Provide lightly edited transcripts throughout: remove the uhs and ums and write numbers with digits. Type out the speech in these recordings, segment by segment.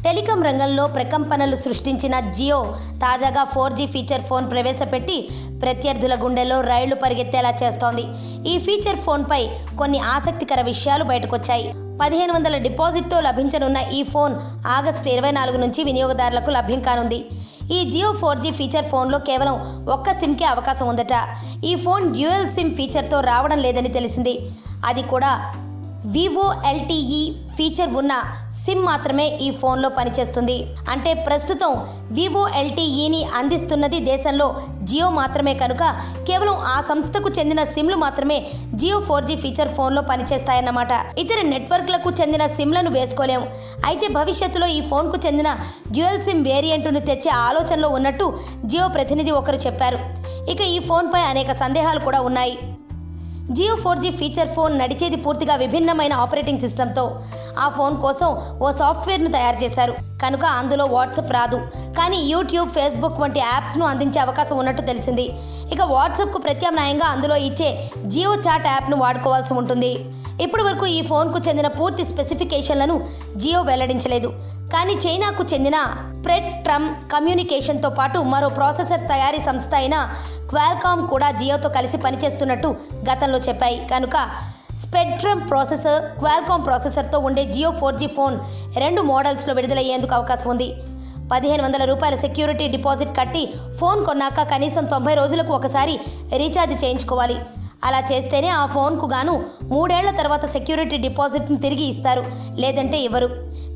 Telecom రంగంలో ప్రకంపనలు సృష్టించిన జియో తాజాగా 4G ఫీచర్ ఫోన్ ప్రవేశపెట్టి ప్రత్యర్థుల గుండెల్లో రైళ్లు పరిగెత్తేలా చేస్తోంది. ఈ ఫీచర్ ఫోన్పై కొన్ని ఆసక్తికర విషయాలు బయటకొచ్చాయి. 1500 డిపాజిట్తో లభించనున్న ఈ ఫోన్ ఆగస్టు 24 నుంచి వినియోగదారులకు లభ్యం కానుంది. ఈ జియో 4G ఫీచర్ ఫోన్లో కేవలం ఒక్క సిమ్కే అవకాశం ఉందట. ఈ ఫోన్ డ్యూయల్ సిమ్ ఫీచర్తో రావడం లేదని తెలిసింది. అది కూడా వివో LTE ఫీచర్ ఉన్న సిమ్ మాత్రమే ఈ ఫోన్లో పనిచేస్తుంది. అంటే ప్రస్తుతం వివో LTEని అందిస్తున్నది దేశంలో జియో మాత్రమే కనుక కేవలం ఆ సంస్థకు చెందిన సిమ్లు మాత్రమే జియో 4G ఫీచర్ ఫోన్లో పనిచేస్తాయన్నమాట. ఇతర నెట్వర్క్లకు చెందిన సిమ్లను వేసుకోలేము. అయితే భవిష్యత్తులో ఈ ఫోన్కు చెందిన డ్యూయల్ సిమ్ వేరియంట్ను తెచ్చే ఆలోచనలో ఉన్నట్టు జియో ప్రతినిధి ఒకరు చెప్పారు. ఇక ఈ ఫోన్పై అనేక సందేహాలు కూడా ఉన్నాయి. జియో 4G ఫీచర్ ఫోన్ నడిచేది పూర్తిగా విభిన్నమైన ఆపరేటింగ్ సిస్టంతో. ఆ ఫోన్ కోసం ఓ సాఫ్ట్వేర్ను తయారు చేశారు కనుక అందులో వాట్సాప్ రాదు. కానీ యూట్యూబ్, ఫేస్బుక్ వంటి యాప్స్ను అందించే అవకాశం ఉన్నట్టు తెలిసింది. ఇక వాట్సాప్కు ప్రత్యామ్నాయంగా అందులో ఇచ్చే జియో చాట్ యాప్ను వాడుకోవాల్సి ఉంటుంది. ఇప్పటి వరకు ఈ ఫోన్కు చెందిన పూర్తి స్పెసిఫికేషన్లను జియో వెల్లడించలేదు. కానీ చైనాకు చెందిన స్ప్రెక్ట్రమ్ కమ్యూనికేషన్తో పాటు మరో ప్రాసెసర్ తయారీ సంస్థ అయిన క్వాల్కామ్ కూడా జియోతో కలిసి పనిచేస్తున్నట్టు గతంలో చెప్పాయి. కనుక స్ప్రెక్ట్రమ్ ప్రాసెసర్, క్వాల్కామ్ ప్రాసెసర్తో ఉండే జియో 4G ఫోన్ 2 మోడల్స్లో విడుదలయ్యేందుకు అవకాశం ఉంది. 1500 రూపాయల సెక్యూరిటీ డిపాజిట్ కట్టి ఫోన్ కొన్నాక కనీసం 90 రోజులకు ఒకసారి రీఛార్జ్ చేయించుకోవాలి. అలా చేస్తేనే ఆ ఫోన్కు గాను 3 ఏళ్ల తర్వాత సెక్యూరిటీ డిపాజిట్ను తిరిగి ఇస్తారు, లేదంటే ఇవ్వరు.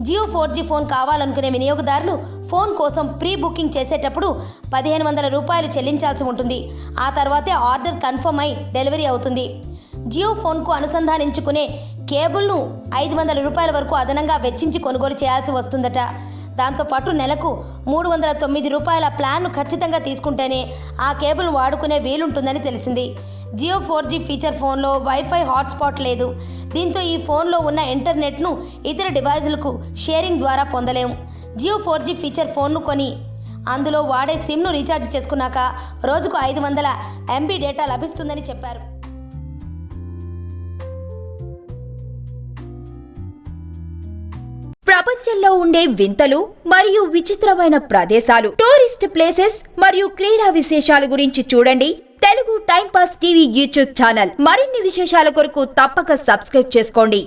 జియో 4G ఫోన్ కావాలనుకునే వినియోగదారులు ఫోన్ కోసం ప్రీ బుకింగ్ చేసేటప్పుడు 1500 రూపాయలు చెల్లించాల్సి ఉంటుంది. ఆ తర్వాతే ఆర్డర్ కన్ఫర్మ్ అయి డెలివరీ అవుతుంది. జియో ఫోన్కు అనుసంధానించుకునే కేబుల్ను 500 రూపాయల వరకు అదనంగా వెచ్చించి కొనుగోలు చేయాల్సి వస్తుందట. దాంతోపాటు నెలకు 309 రూపాయల ప్లాన్ను ఖచ్చితంగా తీసుకుంటేనే ఆ కేబుల్ వాడుకునే వీలుంటుందని తెలిసింది. జియో 4G ఫీచర్ ఫోన్లో వైఫై హాట్స్పాట్ లేదు. దీంతో ఈ ఫోన్లో ఉన్న ఇంటర్నెట్ను ఇతర డివైజులకు షేరింగ్ ద్వారా పొందలేము. జియో 4G ఫీచర్ ఫోన్ను కొని అందులో వాడే సిమ్ను రీఛార్జ్ చేసుకున్నాక రోజుకు 500 MB డేటా లభిస్తుందని చెప్పారు. ప్రపంచంలో ఉండే వింతలు మరియు విచిత్రమైన ప్రదేశాలు, టూరిస్ట్ ప్లేసెస్ మరియు క్రీడా విశేషాల గురించి చూడండి Telugu time pass TV YouTube channel. మరిన్ని విశేషాల కొరకు తప్పక సబ్స్క్రైబ్ చేసుకోండి.